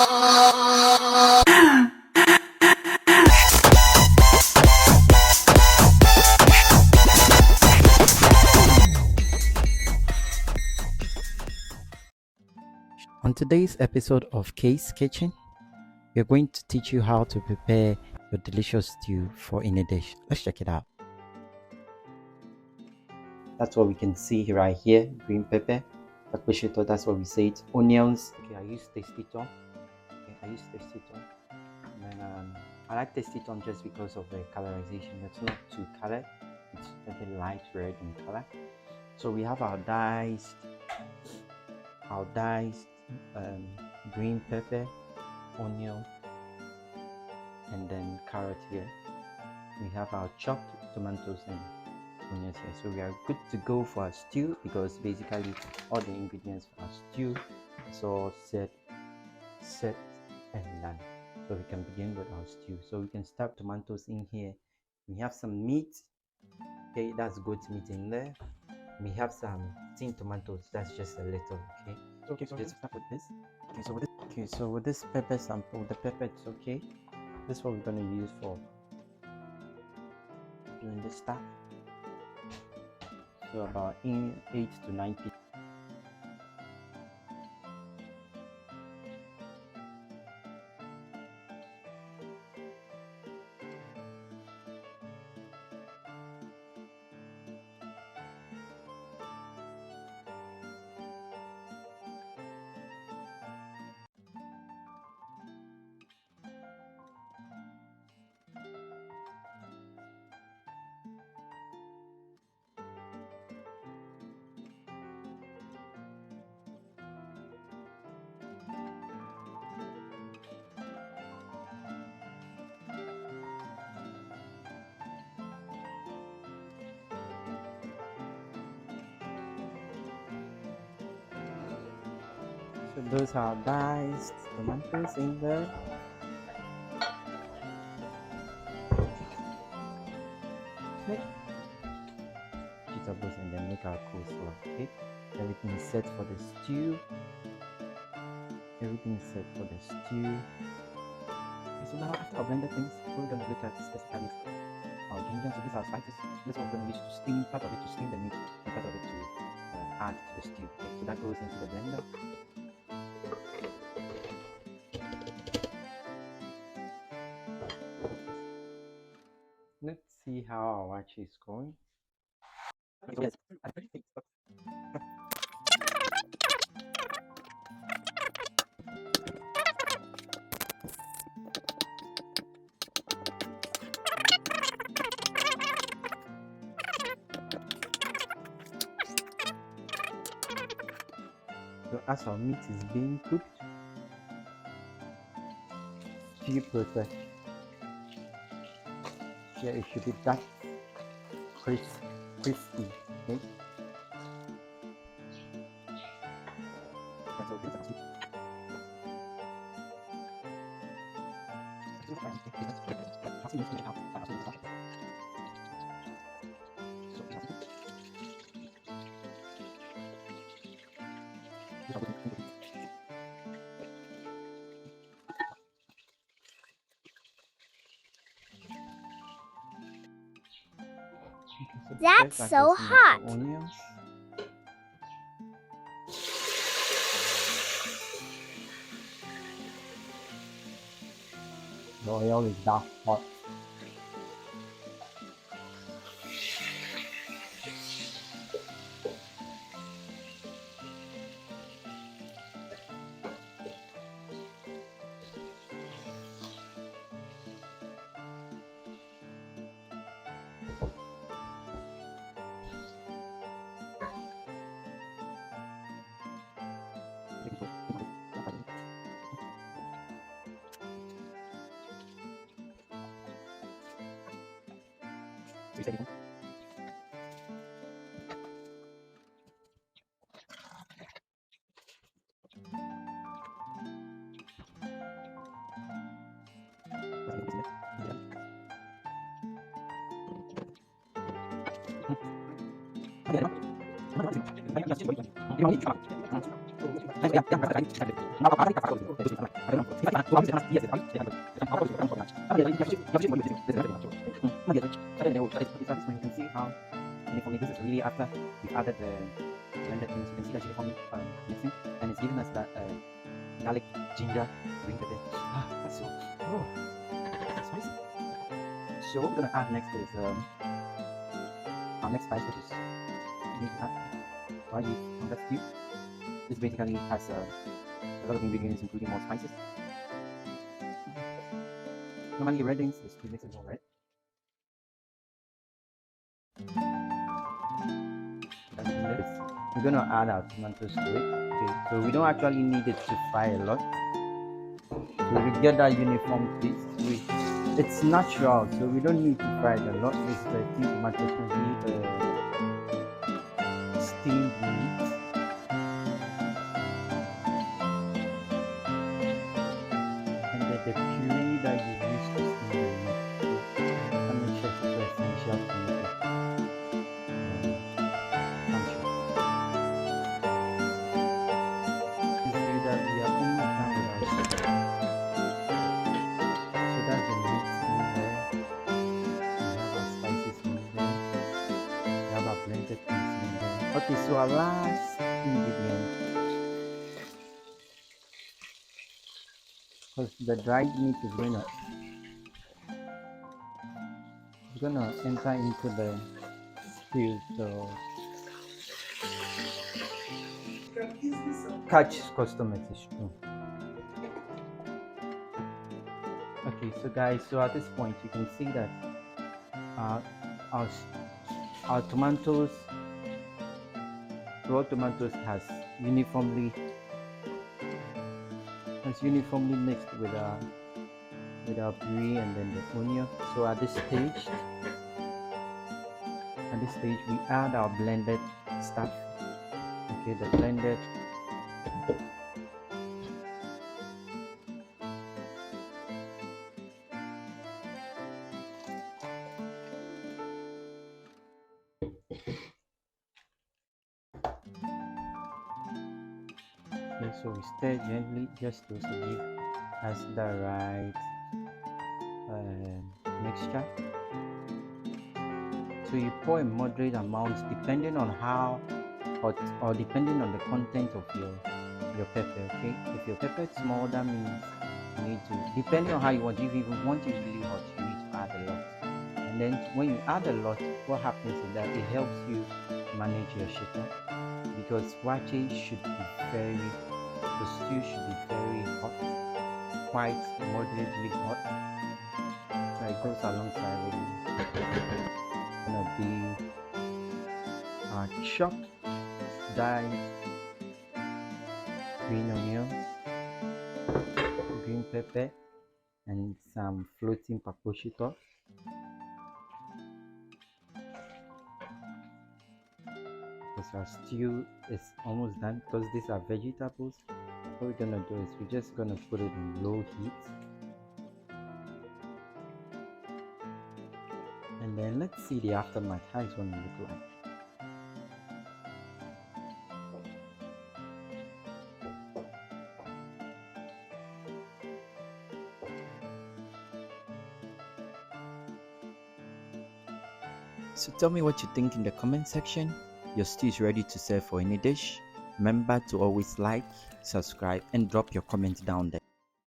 On today's episode of Kay's Kitchen, we're going to teach you how to prepare your delicious stew for in a dish. Let's check it out. That's what we can see right here. Green pepper, akpeshito, that's what we say it. Onions. Okay, I use testiton. And then I like testiton just because of the colorization. It's not too colored. It's a bit light red in color. So we have our diced green pepper, onion, and then carrot here. We have our chopped tomatoes and onions here. So we are good to go for our stew, because basically all the ingredients for our stew is all set and done. So we can begin with our stew. So we can start tomatoes in here. We have some meat. Okay, that's goat meat in there. We have some tin tomatoes. That's just a little. Okay. So let's start with this. So with this pepper sample, the pepper, it's okay. This is what we're going to use for doing this stuff. So about 8 to 9 pieces. So those are diced tomatoes in there. Okay. Vegetables, and then make our coleslaw. Okay. Everything is set for the stew. Okay, so now after I blended things, we're gonna look at specifically our ginger. So these are spices. This one we're gonna use to steam part of it, to steam the meat, and part of it to add to the stew. Okay, so that goes into the blender. Let's see how our waakye is going. So as our meat is being cooked, stew process. Yeah, it should be that crispy. Okay. That's so hot. Onions. The oil is that hot. can see how uniformly this is really after we've added the blended things. You can see that uniformly mixing, and it's giving us that garlic, ginger, green pepper. That's so spicy. So what we're gonna add next is our next spice, which is we need to add on that stew. This basically has a lot of ingredients, including more spices. Normally red beans is mixed with more red. We're gonna add our tomatoes to it. Okay, so we don't actually need it to fry a lot. So we get that uniform taste. It's natural, so we don't need to fry it a lot. It's the tomatoes will be steamed meat. And the puree that you use to steam the meat. So that makes sure it's so essential to make it function. You see that we are almost done with our soup. So that's the meat in there. We have our spices in there. We have our blended things in there. Okay, so our last ingredient, because the dried meat is gonna enter into the stew, so catch customers is true. Okay, so guys, so at this point you can see that our tomatoes, raw tomatoes has uniformly mixed with our puree and then the onion. So at this stage we add our blended stuff. Okay, the blended okay, so we stir gently just to give us the right mixture. So you pour a moderate amount depending on how hot or depending on the content of your pepper. Okay, if your pepper is small, that means you need to, depending on how you want. If you want it really hot, you need to add a lot. And then when you add a lot, what happens is that it helps you manage your shito, because waakye should be the stew should be very hot, quite moderately hot. So it goes alongside with gonna be our chopped diced green onions, green pepper, and some floating paposhito. Because our stew is almost done, because these are vegetables. What we're gonna do is we're just gonna put it in low heat, and then let's see the aftermath, how it's gonna look like. So tell me what you think in the comment section. Your stew is ready to serve for any dish. Remember to always like, subscribe, and drop your comments down there.